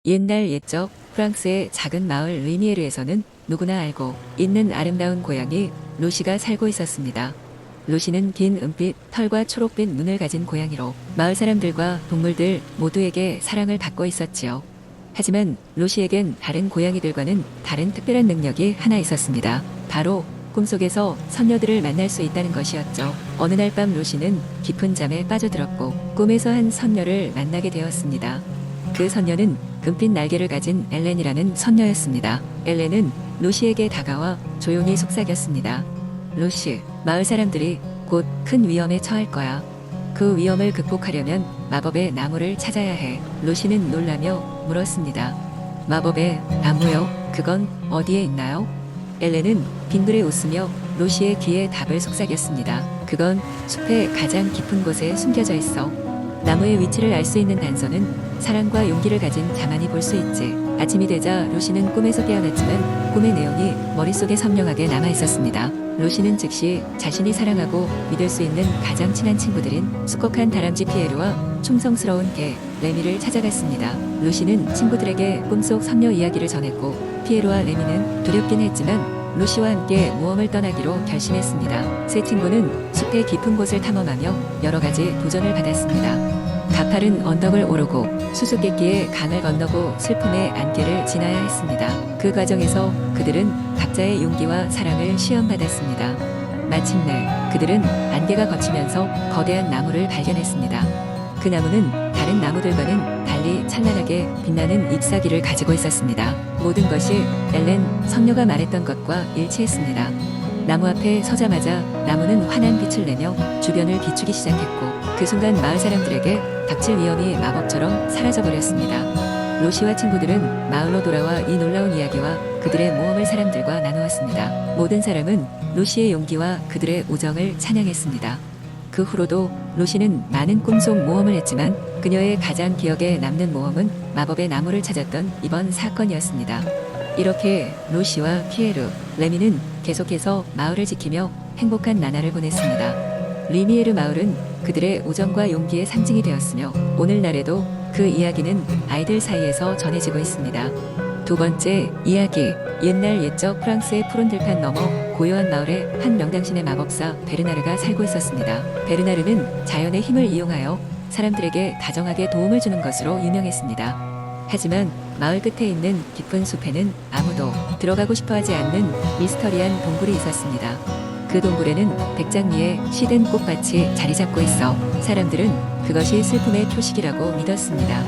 옛날 옛적 프랑스의 작은 마을 리미에르에서는 누구나 알고 있는 아름다운 고양이 루시가 살고 있었습니다. 루시는 긴 은빛 털과 초록빛 눈을 가진 고양이로 마을 사람들과 동물들 모두에게 사랑을 받고 있었지요. 하지만 루시에겐 다른 고양이들과는 다른 특별한 능력이 하나 있었습니다. 바로 꿈속에서 선녀들을 만날 수 있다는 것이었죠. 어느 날 밤 루시는 깊은 잠에 빠져들었고 꿈에서 한 선녀를 만나게 되었습니다. 그 선녀는 금빛 날개를 가진 엘렌이라는 선녀였습니다. 엘렌은 루시에게 다가와 조용히 속삭였습니다. 루시, 마을 사람들이 곧 큰 위험에 처할 거야. 그 위험을 극복하려면 마법의 나무를 찾아야 해. 루시는 놀라며 물었습니다. 마법의 나무요? 그건 어디에 있나요? 엘렌은 빙그레 웃으며 루시의 귀에 답을 속삭였습니다. 그건 숲의 가장 깊은 곳에 숨겨져 있어. 나무의 위치를 알 수 있는 단서는 사랑과 용기를 가진 자만이 볼 수 있지. 아침이 되자 루시는 꿈에서 깨어났지만 꿈의 내용이 머릿속에 선명하게 남아 있었습니다. 루시는 즉시 자신이 사랑하고 믿을 수 있는 가장 친한 친구들인 수컷한 다람쥐 피에르와 충성스러운 개 레미를 찾아갔습니다. 루시는 친구들에게 꿈속 선녀 이야기를 전했고 피에르와 레미는 두렵긴 했지만 루시와 함께 모험을 떠나기로 결심했습니다. 세 친구는 숲의 깊은 곳을 탐험하며 여러 가지 도전을 받았습니다. 가파른 언덕을 오르고 수수께끼의 강을 건너고 슬픔의 안개를 지나야 했습니다. 그 과정에서 그들은 각자의 용기와 사랑을 시험받았습니다. 마침내 그들은 안개가 걷히면서 거대한 나무를 발견했습니다. 그 나무는 다른 나무들과는 달리 찬란하게 빛나는 잎사귀를 가지고 있었습니다. 모든 것이 엘렌 선녀가 말했던 것과 일치했습니다. 나무 앞에 서자마자 나무는 환한 빛을 내며 주변을 비추기 시작했고 그 순간 마을 사람들에게 닥칠 위험이 마법처럼 사라져버렸습니다. 루시와 친구들은 마을로 돌아와 이 놀라운 이야기와 그들의 모험을 사람들과 나누었습니다. 모든 사람은 루시의 용기와 그들의 우정을 찬양했습니다. 그 후로도 루시는 많은 꿈속 모험을 했지만 그녀의 가장 기억에 남는 모험은 마법의 나무를 찾았던 이번 사건이었습니다. 이렇게 루시와 피에르, 레미는 계속해서 마을을 지키며 행복한 나날을 보냈습니다. 리미에르 마을은 그들의 우정과 용기의 상징이 되었으며 오늘날에도 그 이야기는 아이들 사이에서 전해지고 있습니다. 두 번째 이야기, 옛날 옛적 프랑스의 푸른 들판 너머 고요한 마을에 한 명당신의 마법사 베르나르가 살고 있었습니다. 베르나르는 자연의 힘을 이용하여 사람들에게 다정하게 도움을 주는 것으로 유명했습니다. 하지만 마을 끝에 있는 깊은 숲에는 아무도 들어가고 싶어 하지 않는 미스터리한 동굴이 있었습니다. 그 동굴에는 백장미의 시든 꽃밭이 자리 잡고 있어 사람들은 그것이 슬픔의 표식이라고 믿었습니다.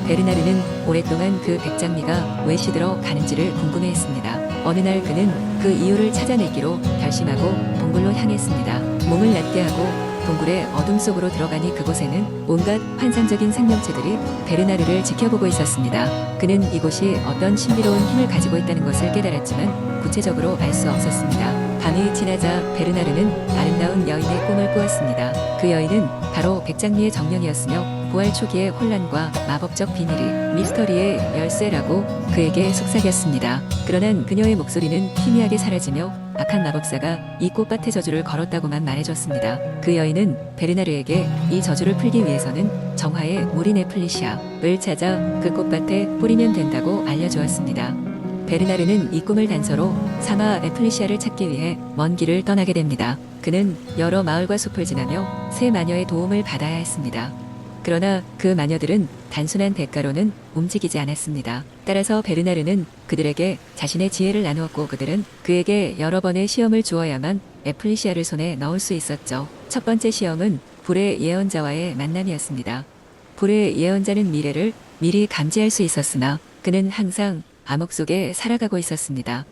베르나르는 오랫동안 그 백장미가 왜 시들어 가는지를 궁금해했습니다. 어느 날 그는 그 이유를 찾아내기로 결심하고 동굴로 향했습니다. 몸을 낮게 하고 동굴의 어둠 속으로 들어가니 그곳에는 온갖 환상적인 생명체들이 베르나르를 지켜보고 있었습니다. 그는 이곳이 어떤 신비로운 힘을 가지고 있다는 것을 깨달았지만 구체적으로 알 수 없었습니다. 밤이 지나자 베르나르는 아름다운 여인의 꿈을 꾸었습니다. 그 여인은 바로 백장미의 정령이었으며 부활 초기의 혼란과 마법적 비밀이 미스터리의 열쇠라고 그에게 속삭였습니다. 그러나 그녀의 목소리는 희미하게 사라지며 악한 마법사가 이 꽃밭의 저주를 걸었다고만 말해줬습니다. 그 여인은 베르나르에게 이 저주를 풀기 위해서는 정화의 무린 에플리시아를 찾아 그 꽃밭에 뿌리면 된다고 알려주었습니다. 베르나르는 이 꿈을 단서로 사마 에플리시아를 찾기 위해 먼 길을 떠나게 됩니다. 그는 여러 마을과 숲을 지나며 세 마녀의 도움을 받아야 했습니다. 그러나 그 마녀들은 단순한 대가로는 움직이지 않았습니다. 따라서 베르나르는 그들에게 자신의 지혜를 나누었고 그들은 그에게 여러 번의 시험을 주어야만 에플리시아를 손에 넣을 수 있었죠. 첫 번째 시험은 불의 예언자와의 만남이었습니다. 불의 예언자는 미래를 미리 감지할 수 있었으나 그는 항상 암흑 속에 살아가고 있었습니다.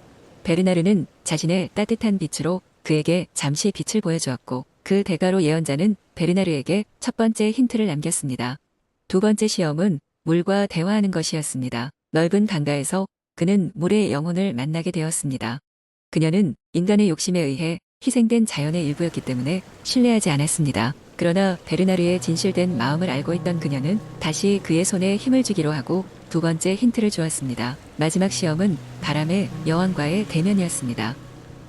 베르나르는 자신의 따뜻한 빛으로 그에게 잠시 빛을 보여주었고 그 대가로 예언자는 베르나르에게 첫 번째 힌트를 남겼습니다. 두 번째 시험은 물과 대화하는 것이었습니다. 넓은 강가에서 그는 물의 영혼을 만나게 되었습니다. 그녀는 인간의 욕심에 의해 희생된 자연의 일부였기 때문에 신뢰하지 않았습니다. 그러나 베르나르의 진실된 마음을 알고 있던 그녀는 다시 그의 손에 힘을 주기로 하고 두 번째 힌트를 주었습니다. 마지막 시험은 바람의 여왕과의 대면이었습니다.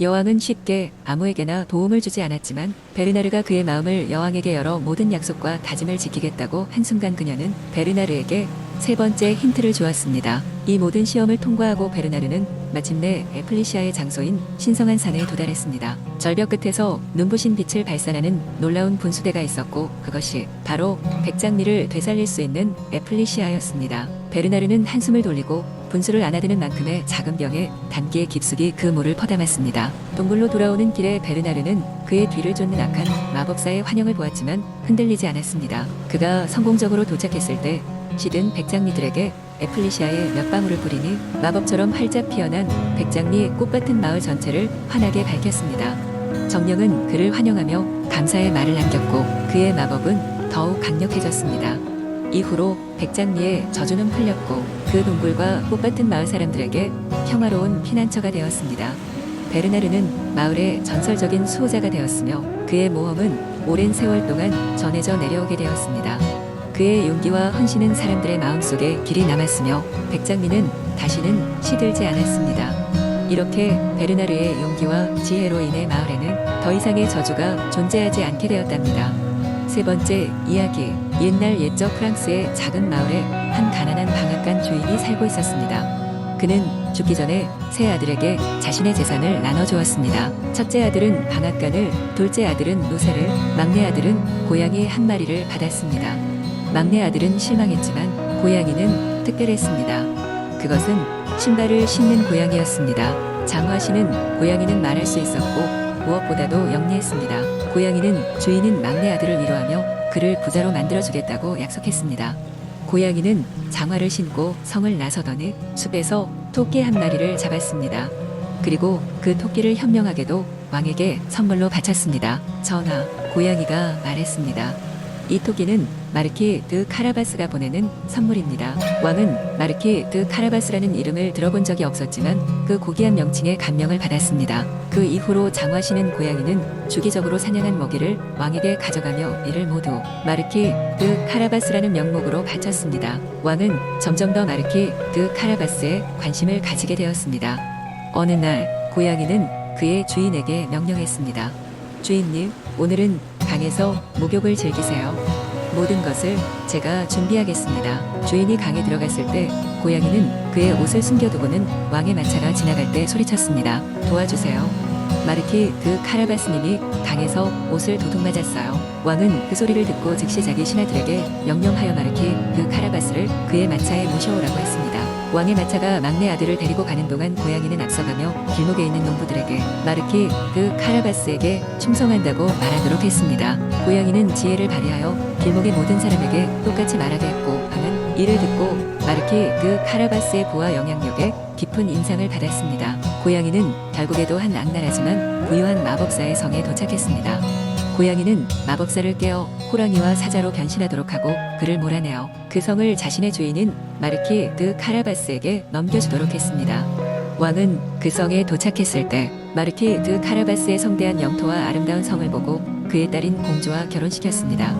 여왕은 쉽게 아무에게나 도움을 주지 않았지만 베르나르가 그의 마음을 여왕에게 열어 모든 약속과 다짐을 지키겠다고 한순간 그녀는 베르나르에게 세 번째 힌트를 주었습니다. 이 모든 시험을 통과하고 베르나르는 마침내 에플리시아의 장소인 신성한 산에 도달했습니다. 절벽 끝에서 눈부신 빛을 발산하는 놀라운 분수대가 있었고 그것이 바로 백장미를 되살릴 수 있는 에플리시아였습니다. 베르나르는 한숨을 돌리고 분수를 안아드는 만큼의 작은 병에 단기의 깊숙이 그 물을 퍼담았습니다. 동굴로 돌아오는 길에 베르나르는 그의 뒤를 쫓는 악한 마법사의 환영을 보았지만 흔들리지 않았습니다. 그가 성공적으로 도착했을 때 시든 백장미들에게 에플리시아의 몇 방울을 뿌리니 마법처럼 활짝 피어난 백장미 꽃같은 마을 전체를 환하게 밝혔습니다. 정령은 그를 환영하며 감사의 말을 남겼고 그의 마법은 더욱 강력해졌습니다. 이후로 백장미의 저주는 풀렸고 그 동굴과 꽃같은 마을 사람들에게 평화로운 피난처가 되었습니다. 베르나르는 마을의 전설적인 수호자가 되었으며 그의 모험은 오랜 세월 동안 전해져 내려오게 되었습니다. 그의 용기와 헌신은 사람들의 마음속에 길이 남았으며 백장미는 다시는 시들지 않았습니다. 이렇게 베르나르의 용기와 지혜로 인해 마을에는 더 이상의 저주가 존재하지 않게 되었답니다. 세 번째 이야기. 옛날 옛적 프랑스의 작은 마을에 한 가난한 방앗간 주인이 살고 있었습니다. 그는 죽기 전에 세 아들에게 자신의 재산을 나눠주었습니다. 첫째 아들은 방앗간을, 둘째 아들은 노새를, 막내 아들은 고양이 한 마리를 받았습니다. 막내 아들은 실망했지만 고양이는 특별했습니다. 그것은 신발을 신는 고양이였습니다. 장화시는 고양이는 말할 수 있었고 무엇보다도 영리했습니다. 고양이는 주인인 막내 아들을 위로하며 그를 부자로 만들어주겠다고 약속했습니다. 고양이는 장화를 신고 성을 나서더니 숲에서 토끼 한 마리를 잡았습니다. 그리고 그 토끼를 현명하게도 왕에게 선물로 바쳤습니다. 전하, 고양이가 말했습니다. 이 토끼는 마르키 드 카라바스가 보내는 선물입니다. 왕은 마르키 드 카라바스라는 이름을 들어본 적이 없었지만 그 고귀한 명칭에 감명을 받았습니다. 그 이후로 장화시는 고양이는 주기적으로 사냥한 먹이를 왕에게 가져가며 이를 모두 마르키 드 카라바스라는 명목으로 바쳤습니다. 왕은 점점 더 마르키 드 카라바스에 관심을 가지게 되었습니다. 어느 날 고양이는 그의 주인에게 명령했습니다. 주인님, 오늘은 강에서 목욕을 즐기세요. 모든 것을 제가 준비하겠습니다. 주인이 강에 들어갔을 때 고양이는 그의 옷을 숨겨두고는 왕의 마차가 지나갈 때 소리쳤습니다. 도와주세요. 마르키 드 카라바스님이 강에서 옷을 도둑 맞았어요. 왕은 그 소리를 듣고 즉시 자기 신하들에게 명령하여 마르키 드 카라바스를 그의 마차에 모셔오라고 했습니다. 왕의 마차가 막내 아들을 데리고 가는 동안 고양이는 앞서가며 길목에 있는 농부들에게 마르키 드 카라바스에게 충성한다고 말하도록 했습니다. 고양이는 지혜를 발휘하여 길목의 모든 사람에게 똑같이 말하게 했고 왕은 이를 듣고 마르키 드 카라바스의 부와 영향력에 깊은 인상을 받았습니다. 고양이는 결국에도 한 악랄하지만 부유한 마법사의 성에 도착했습니다. 고양이는 마법사를 깨어 호랑이와 사자로 변신하도록 하고 그를 몰아내어 그 성을 자신의 주인인 마르키 드 카라바스에게 넘겨주도록 했습니다. 왕은 그 성에 도착했을 때 마르키 드 카라바스의 성대한 영토와 아름다운 성을 보고 그의 딸인 공주와 결혼시켰습니다.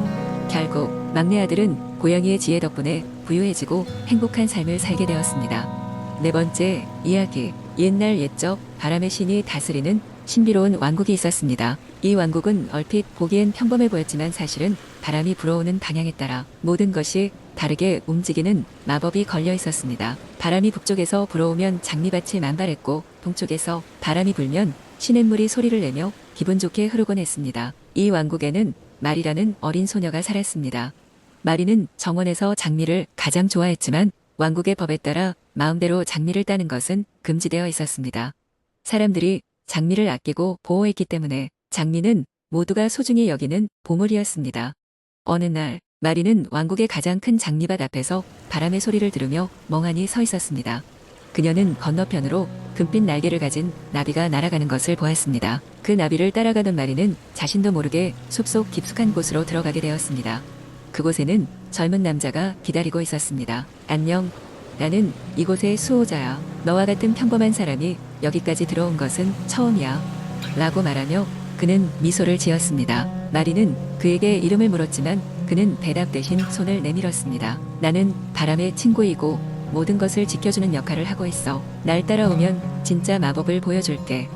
결국 막내 아들은 고양이의 지혜 덕분에 부유해지고 행복한 삶을 살게 되었습니다. 네 번째 이야기. 옛날 옛적 바람의 신이 다스리는 신비로운 왕국이 있었습니다. 이 왕국은 얼핏 보기엔 평범해 보였지만 사실은 바람이 불어오는 방향에 따라 모든 것이 다르게 움직이는 마법이 걸려 있었습니다. 바람이 북쪽에서 불어오면 장미밭이 만발했고 동쪽에서 바람이 불면 시냇물이 소리를 내며 기분 좋게 흐르곤 했습니다. 이 왕국에는 마리라는 어린 소녀가 살았습니다. 마리는 정원에서 장미를 가장 좋아했지만 왕국의 법에 따라 마음대로 장미를 따는 것은 금지되어 있었습니다. 사람들이 장미를 아끼고 보호했기 때문에 장미는 모두가 소중히 여기는 보물이었습니다. 어느 날 마리는 왕국의 가장 큰 장미밭 앞에서 바람의 소리를 들으며 멍하니 서 있었습니다. 그녀는 건너편으로 금빛 날개를 가진 나비가 날아가는 것을 보았습니다. 그 나비를 따라가던 마리는 자신도 모르게 숲속 깊숙한 곳으로 들어가게 되었습니다. 그곳에는 젊은 남자가 기다리고 있었습니다. 안녕. 나는 이곳의 수호자야. 너와 같은 평범한 사람이 여기까지 들어온 것은 처음이야. 라고 말하며 그는 미소를 지었습니다. 마리는 그에게 이름을 물었지만 그는 대답 대신 손을 내밀었습니다. 나는 바람의 친구이고 모든 것을 지켜주는 역할을 하고 있어. 날 따라오면 진짜 마법을 보여줄게.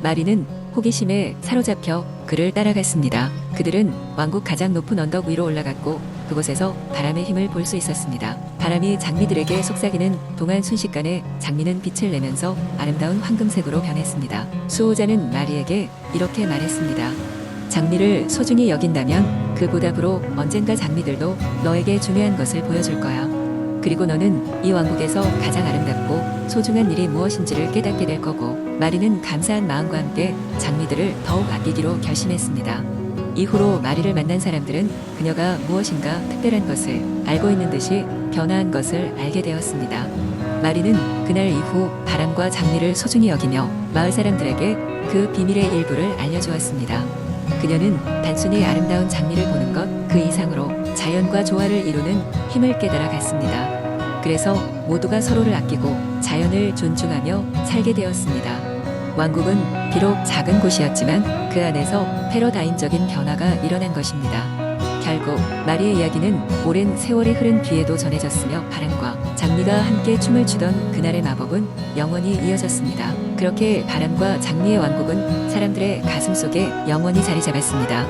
마리는 호기심에 사로잡혀 그를 따라갔습니다. 그들은 왕국 가장 높은 언덕 위로 올라갔고 그곳에서 바람의 힘을 볼 수 있었습니다. 바람이 장미들에게 속삭이는 동안 순식간에 장미는 빛을 내면서 아름다운 황금색으로 변했습니다. 수호자는 마리에게 이렇게 말했습니다. 장미를 소중히 여긴다면 그 보답으로 언젠가 장미들도 너에게 중요한 것을 보여줄 거야. 그리고 너는 이 왕국에서 가장 아름답고 소중한 일이 무엇인지를 깨닫게 될 거고. 마리는 감사한 마음과 함께 장미들을 더욱 아끼기로 결심했습니다. 이후로 마리를 만난 사람들은 그녀가 무엇인가 특별한 것을 알고 있는 듯이 변화한 것을 알게 되었습니다. 마리는 그날 이후 바람과 장미를 소중히 여기며 마을 사람들에게 그 비밀의 일부를 알려주었습니다. 그녀는 단순히 아름다운 장미를 보는 것 그 이상으로 자연과 조화를 이루는 힘을 깨달아 갔습니다. 그래서 모두가 서로를 아끼고 자연을 존중하며 살게 되었습니다. 왕국은 비록 작은 곳이었지만 그 안에서 패러다임적인 변화가 일어난 것입니다. 결국 마리의 이야기는 오랜 세월이 흐른 뒤에도 전해졌으며 바람과 장미가 함께 춤을 추던 그날의 마법은 영원히 이어졌습니다. 그렇게 바람과 장미의 왕국은 사람들의 가슴 속에 영원히 자리 잡았습니다.